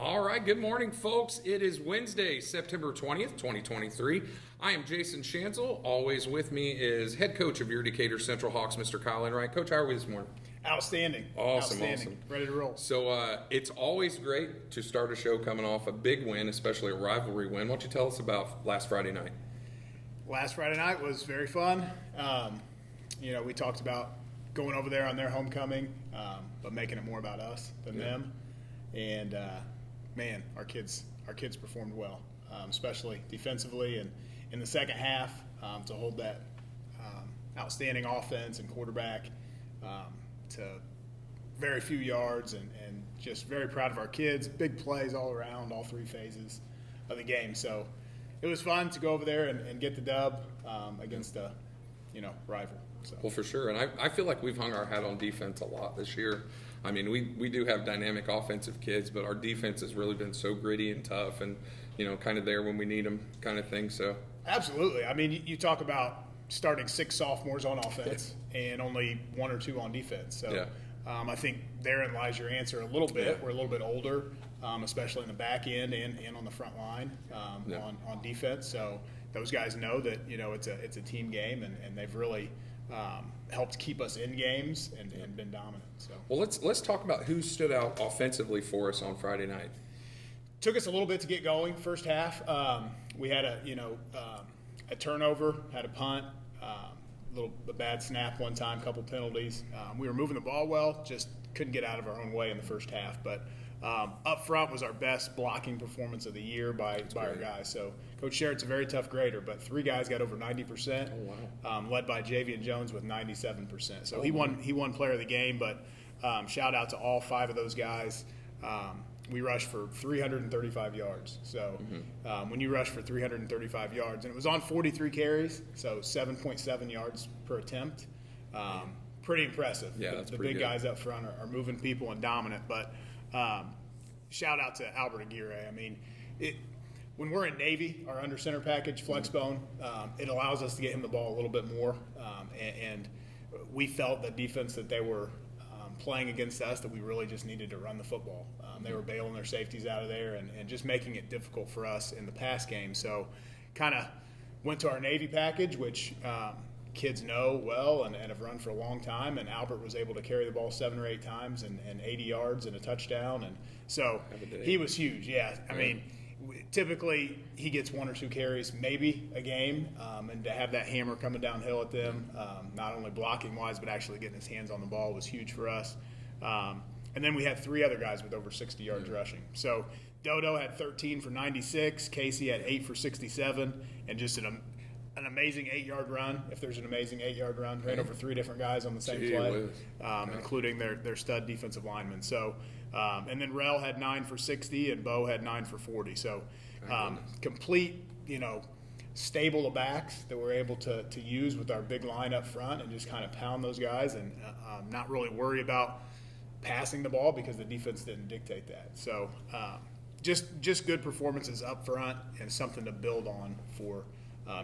All right, good morning, folks. It is Wednesday, September 20th, 2023. I am Jason Schanzel. Always with me is head coach of your Decatur Central Hawks, Mr. Coach Enright. Coach, how are we this morning? Outstanding. Awesome. Ready to roll. So it's always great to start a show coming off a big win, especially a rivalry win. Why don't you tell us about last Friday night? Last Friday night was very fun. We talked about going over there on their homecoming, but making it more about us than them. And man, our kids performed well, especially defensively and in the second half to hold that outstanding offense and quarterback to very few yards and just very proud of our kids. Big plays all around, all three phases of the game. So it was fun to go over there and get the dub against a rival. So. Well, for sure. And I feel like we've hung our hat on defense a lot this year. I mean, we do have dynamic offensive kids, but our defense has really been so gritty and tough and, kind of there when we need them kind of thing. So absolutely. I mean, you talk about starting 6 sophomores on offense and only 1 or 2 on defense. So I think therein lies your answer a little bit. We're a little bit older, especially in the back end and on the front line on defense. So those guys know that, it's a team game and they've really helped keep us in games and been dominant. So, well, let's talk about who stood out offensively for us on Friday night. Took us a little bit to get going. First half, we had a turnover, had a punt, a bad snap one time, couple penalties. We were moving the ball well, just couldn't get out of our own way in the first half. But up front was our best blocking performance of the year by our guys. So Coach Enright's a very tough grader, but 3 guys got over 90%, led by Javian Jones with 97%. So he won player of the game, but shout out to all 5 of those guys. We rushed for 335 yards. So when you rush for 335 yards, and it was on 43 carries, so 7.7 yards per attempt, pretty impressive. Yeah, the big guys up front are moving people and dominant, but shout out to Albert Aguirre. I mean, when we're in Navy, our under center package, Flexbone, it allows us to get him the ball a little bit more. And we felt the defense that they were playing against us, that we really just needed to run the football. They were bailing their safeties out of there and just making it difficult for us in the pass game. So kind of went to our Navy package, which kids know well and have run for a long time, and Albert was able to carry the ball 7 or 8 times and 80 yards and a touchdown, and so he was huge. I mean, typically he gets 1 or 2 carries maybe a game, and to have that hammer coming downhill at them, not only blocking wise but actually getting his hands on the ball was huge for us. And then we had 3 other guys with over 60 yards rushing. So Dodo had 13 for 96, Casey had 8 for 67, and just an amazing 8-yard run, if there's an amazing 8-yard run. Ran over 3 different guys on the same play, including their stud defensive linemen. So, and then Rel had 9 for 60, and Bo had 9 for 40. So, complete, stable of backs that we're able to use with our big line up front and just kind of pound those guys and not really worry about passing the ball because the defense didn't dictate that. So, just good performances up front and something to build on for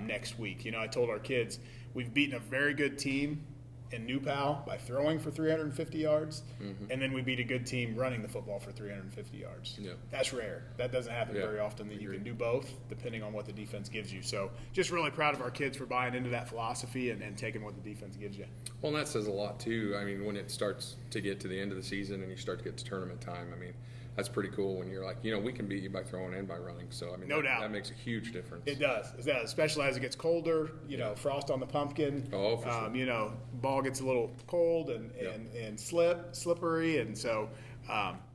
next week. I told our kids we've beaten a very good team in New Pal by throwing for 350 yards, and then we beat a good team running the football for 350 yards. That's rare. That doesn't happen very often that you can do both depending on what the defense gives you. So just really proud of our kids for buying into that philosophy and taking what the defense gives you. Well, and that says a lot too. I mean, when it starts to get to the end of the season and you start to get to tournament time, I mean, that's pretty cool when you're like, we can beat you by throwing and by running. So, I mean, no doubt. That makes a huge difference. It does, especially as it gets colder, frost on the pumpkin. Oh, for sure. Ball gets a little cold and slippery. And so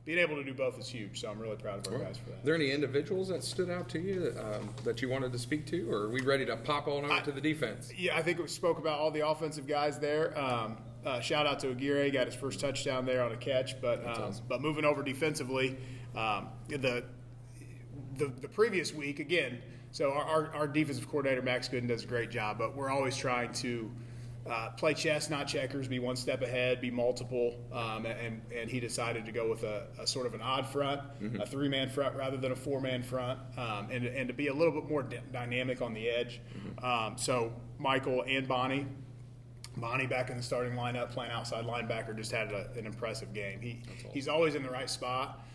being able to do both is huge. So I'm really proud of our guys for that. Are there any individuals that stood out to you that you wanted to speak to, or are we ready to pop on over to the defense? Yeah, I think we spoke about all the offensive guys there. Shout out to Aguirre, got his first touchdown there on a catch. But awesome. But moving over defensively, the previous week again. So our defensive coordinator Max Gooden does a great job, but we're always trying to play chess, not checkers, be one step ahead, be multiple, and he decided to go with a sort of an odd front, a 3-man front rather than a 4-man front, and to be a little bit more dynamic on the edge. So Michael and Bonnie back in the starting lineup playing outside linebacker just had an impressive game. He's always in the right spot.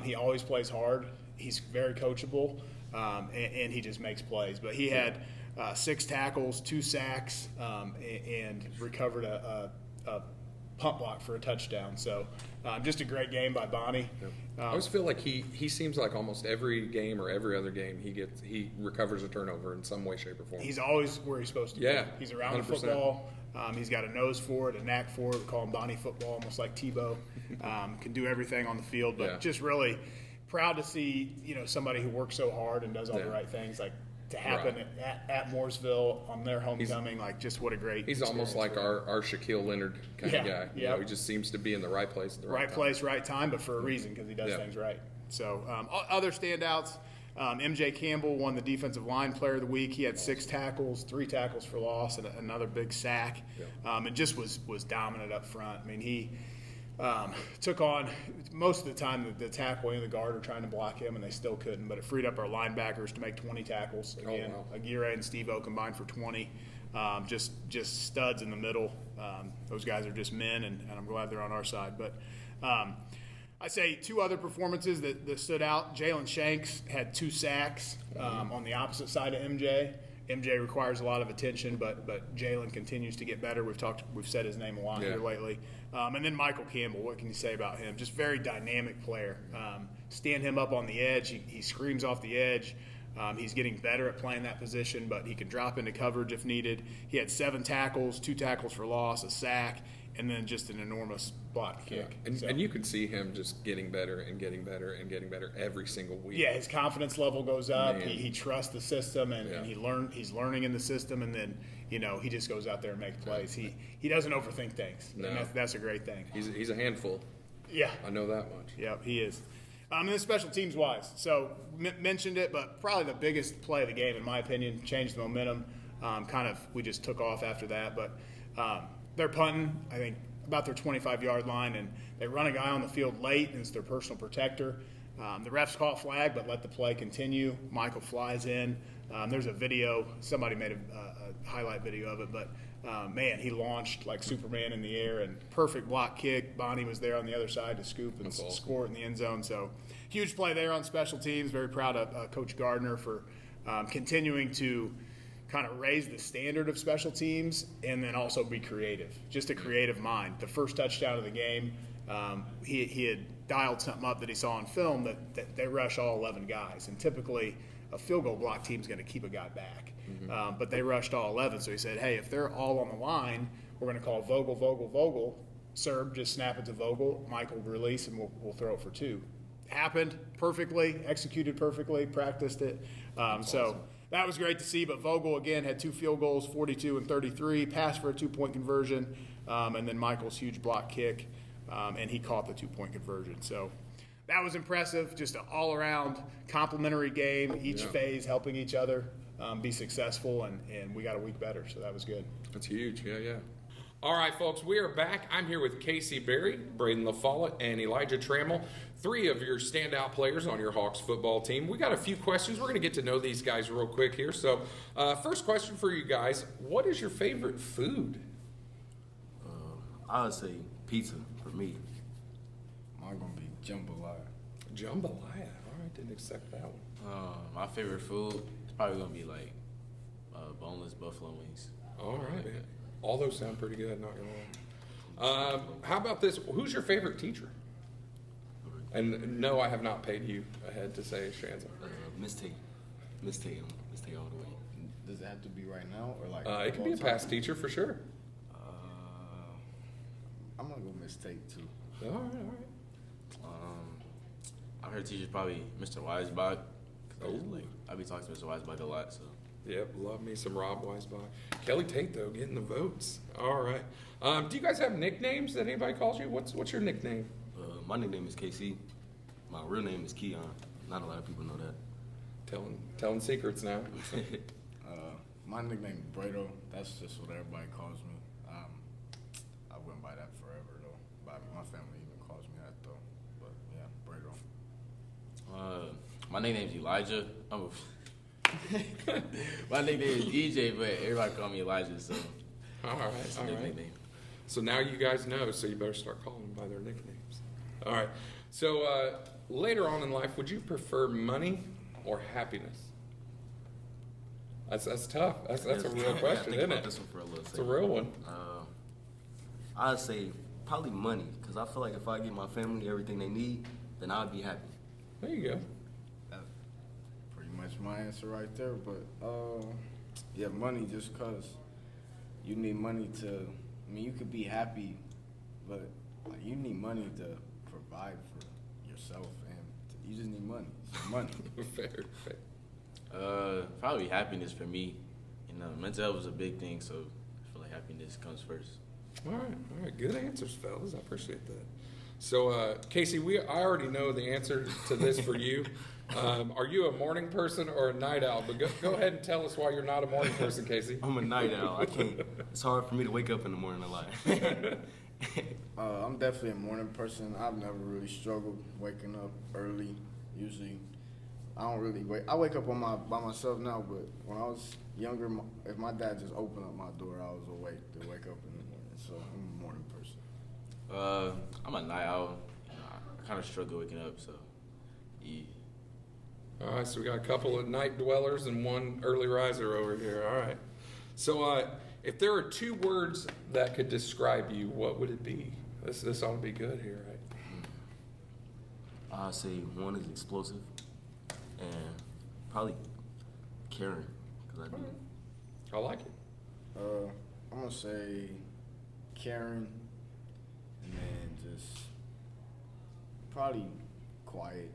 He always plays hard. He's very coachable, and he just makes plays. But he had 6 tackles, 2 sacks, and recovered a punt block for a touchdown. So just a great game by Bonnie. Yep. I always feel like he seems like almost every game or every other game he recovers a turnover in some way, shape, or form. He's always where he's supposed to be. He's around 100%. The football. He's got a nose for it, a knack for it. We call him Bonnie Football, almost like Tebow. Can do everything on the field, but just really proud to see somebody who works so hard and does all the right things to happen at Mooresville on their homecoming. Just what a great He's almost like our Shaquille Leonard kind of guy. He just seems to be in the right place at the right time. Place, right time, but for a reason, because he does things right. So other standouts, MJ Campbell won the Defensive Line Player of the Week. He had 6 tackles, 3 tackles for loss, and another big sack, and just was dominant up front. I mean, he took on most of the time the tackle and the guard are trying to block him, and they still couldn't. But it freed up our linebackers to make 20 tackles. Again, Aguirre and Steve-O combined for 20. Just studs in the middle. Those guys are just men, and I'm glad they're on our side. But I say 2 other performances that stood out. Jalen Shanks had 2 sacks on the opposite side of MJ. MJ requires a lot of attention, but Jalen continues to get better. We've said his name a lot here lately. And then Michael Campbell, what can you say about him? Just very dynamic player. Stand him up on the edge. He screams off the edge. He's getting better at playing that position, but he can drop into coverage if needed. He had 7 tackles, 2 tackles for loss, a sack, and then just an enormous block kick. And you can see him just getting better and getting better and getting better every single week. Yeah, his confidence level goes up. He trusts the system, and he's learning in the system, and then he just goes out there and makes plays. He doesn't overthink things, and that's a great thing. He's a handful. Yeah, I know that much. Yeah, he is. And then special teams wise, so mentioned it, but probably the biggest play of the game, in my opinion, changed the momentum. We just took off after that, but they're punting, I think, about their 25-yard line, and they run a guy on the field late, and it's their personal protector. The refs call a flag, but let the play continue. Michael flies in. There's a video. Somebody made a highlight video of it, but he launched like Superman in the air, and perfect block kick. Bonnie was there on the other side to scoop and score it in the end zone. So huge play there on special teams. Very proud of Coach Gardner for continuing to kind of raise the standard of special teams and then also be creative. Just a creative mind. The first touchdown of the game, he had dialed something up that he saw on film that they rush all 11 guys. And typically a field goal block team is going to keep a guy back. But they rushed all 11. So he said, hey, if they're all on the line, we're going to call Vogel. Serb, just snap it to Vogel. Michael will release, and we'll throw it for 2. Happened perfectly, executed perfectly, practiced it. So that was great to see. But Vogel, again, had 2 field goals, 42 and 33, passed for a 2-point conversion, and then Michael's huge block kick, and he caught the 2-point conversion. So that was impressive. Just an all-around complimentary game, each phase helping each other be successful, and we got a week better, so that was good. That's huge, yeah. All right, folks, we are back. I'm here with Casey Berry, Breydon LaFollette, and Elijah Tramil, 3 of your standout players on your Hawks football team. We got a few questions. We're going to get to know these guys real quick here. So first question for you guys, what is your favorite food? I would say pizza for me. Mine going to be jambalaya. Jambalaya. All right, didn't accept that one. My favorite food is probably going to be like boneless buffalo wings. All right, man. All those sound pretty good, not gonna lie. How about this? Who's your favorite teacher? And no, I have not paid you ahead to say Schanzel. Miss Tate all the way. Does it have to be right now or like? It can be a past teacher for sure. I'm gonna go Miss Tate too. All right. I heard teacher's probably Mr. Weisbach. I be talking to Mr. Weisbach a lot, so. Yep, love me some Rob Weisbach. Kelly Tate, though, getting the votes. All right. Do you guys have nicknames that anybody calls you? What's your nickname? My nickname is KC. My real name is Keon. Not a lot of people know that. Telling secrets now. My nickname is Breydon. That's just what everybody calls me. I went by that forever, though. My family even calls me that, though. But, yeah, Breydon. My nickname is Elijah. My nickname is EJ, but everybody call me Elijah, so. All right. Nickname. So now you guys know, so you better start calling them by their nicknames. All right. So later on in life, would you prefer money or happiness? That's tough. That's a real question, isn't it? This one for a little It's a real one. I'd say probably money, because I feel like if I give my family everything they need, then I'd be happy. There you go. That's pretty much my answer right there. But yeah, money, just because you need money to. I mean, you could be happy, but like you need money to provide for yourself, and you just need money. So money. Fair. Probably happiness for me. You know, mental health was a big thing, so I feel like happiness comes first. All right. Good answers, fellas. I appreciate that. So, Casey, I already know the answer to this for you. Are you a morning person or a night owl? But go ahead and tell us why you're not a morning person, Casey. I'm a night owl. I can't. It's hard for me to wake up in the morning a lot. I'm definitely a morning person. I've never really struggled waking up early. Usually, I don't really wake. I wake up by myself now, but when I was younger, if my dad just opened up my door, I was awake to wake up in the morning. So I'm a morning person. I'm a night owl. You know, I kind of struggle waking up, so yeah. All right, so we got a couple of night dwellers and one early riser over here. All right. So if there are two words that could describe you, what would it be? This ought to be good here, right? I'd say one is explosive and probably caring, because I do. I like it. I'm gonna say caring, and then just probably quiet.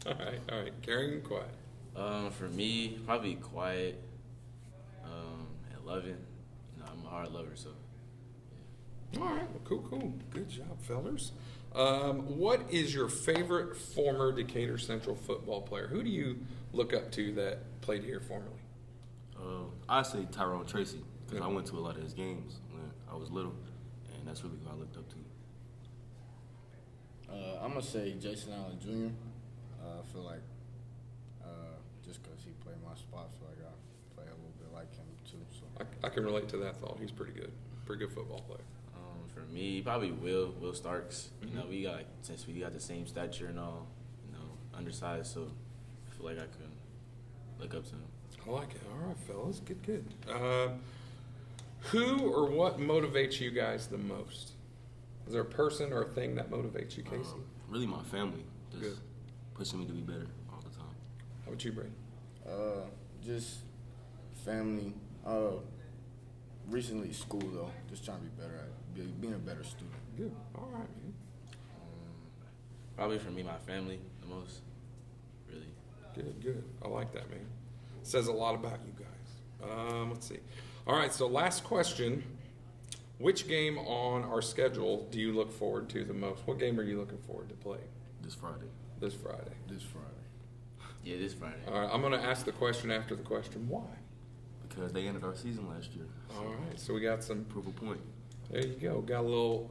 All right. Caring and quiet. For me, probably quiet and loving. You know, I'm a hard lover, so yeah. All right. Well, cool. Good job, fellers. What is your favorite former Decatur Central football player? Who do you look up to that played here formerly? I'd say Tyrone Tracy, because I went to a lot of his games when I was little, and that's really who I looked up to. I'm gonna say Jason Allen Jr. I feel like just because he played my spot, I feel like I play a little bit like him too. So I can relate to that thought. He's pretty good football player. For me, probably Will Starks. You know, since we got the same stature and all, you know, undersized, so I feel like I can look up to him. I like it. All right, fellas. Good. Who or what motivates you guys the most? Is there a person or a thing that motivates you, Casey? Really my family, just Good. pushing me to be better all the time. How about you, Brady? just family. Recently school though, just trying to be better at being a better student. Good. All right, man. Probably for me, my family the most. Really. Good. I like that, man. Says a lot about you guys. Let's see. All right, so last question. Which game on our schedule do you look forward to the most? What game are you looking forward to playing? This Friday. This Friday. Yeah, this Friday. All right, I'm going to ask the question after the question. Why? Because they ended our season last year. All right, so we got some. Proof of point. There you go. Got a little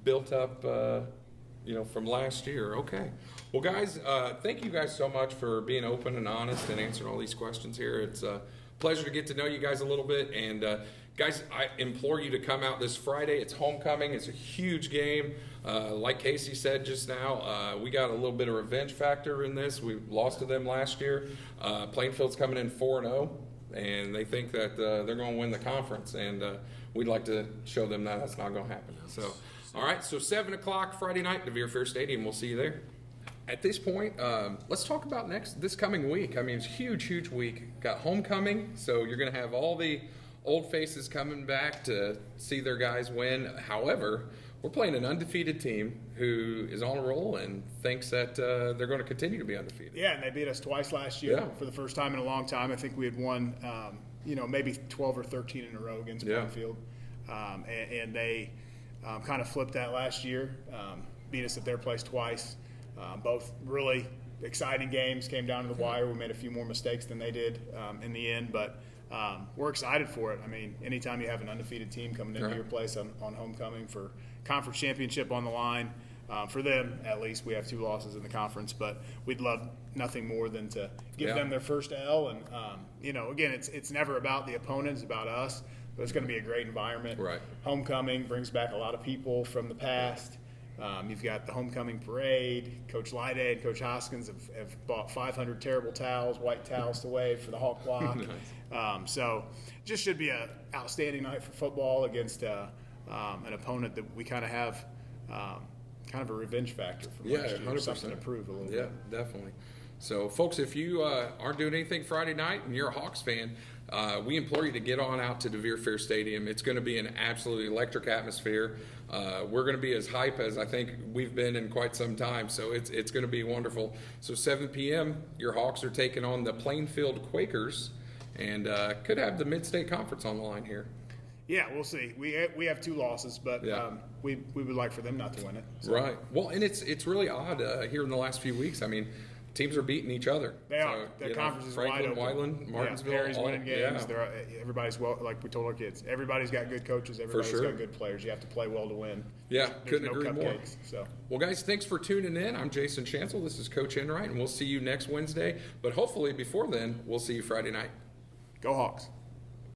built up, from last year. Okay. Well, guys, thank you guys so much for being open and honest and answering all these questions here. It's a pleasure to get to know you guys a little bit. And, guys, I implore you to come out this Friday. It's homecoming. It's a huge game. Like Casey said just now, we got a little bit of revenge factor in this. We lost to them last year. Plainfield's coming in 4-0. And they think that they're going to win the conference, and we'd like to show them that that's not going to happen. So, all right, so 7 o'clock Friday night, DeVere Fair Stadium. We'll see you there. At this point, let's talk about this coming week. I mean, it's a huge week. Got homecoming, so you're going to have all the old faces coming back to see their guys win. However, we're playing an undefeated team who is on a roll and thinks that they're going to continue to be undefeated. Yeah, and they beat us twice last year for the first time in a long time. I think we had won, maybe 12 or 13 in a row against Plainfield. And they kind of flipped that last year, beat us at their place twice. Both really exciting games, came down to the wire. We made a few more mistakes than they did in the end, but we're excited for it. I mean, anytime you have an undefeated team coming into your place on homecoming for conference championship on the line, for them at least, we have 2 losses in the conference, but we'd love nothing more than to give them their first L. And again, it's never about the opponent; it's about us. But it's going to be a great environment. Right. Homecoming brings back a lot of people from the past, You've got the homecoming parade. Coach Lyday and Coach Hoskins have bought 500 terrible towels, white towels to wave for the Hawk Block. Nice. So just should be an outstanding night for football against an opponent that we kind of have kind of a revenge factor from last year. 100%. Something to prove a little Yeah, bit. definitely. So, folks, if you aren't doing anything Friday night and you're a Hawks fan, we implore you to get on out to DeVere Fair Stadium. It's going to be an absolutely electric atmosphere. We're going to be as hype as I think we've been in quite some time, so it's going to be wonderful. So 7 p.m., your Hawks are taking on the Plainfield Quakers, and could have the Mid-State Conference on the line here. Yeah, we'll see. We have 2 losses, but Yeah. we would like for them not to win it. So. Right. Well, and it's really odd here in the last few weeks. I mean, teams are beating each other. They are. The conference is wide Franklin, open. Wyland, Martinsville. Perry's all- winning games. Yeah. Everybody's like we told our kids. Everybody's got good coaches. Everybody's sure. got good players. You have to play well to win. Yeah, There's couldn't no agree more. cupcakes. So. Well, guys, thanks for tuning in. I'm Jason Schanzel. This is Coach Enright, and we'll see you next Wednesday. But hopefully before then, we'll see you Friday night. Go Hawks.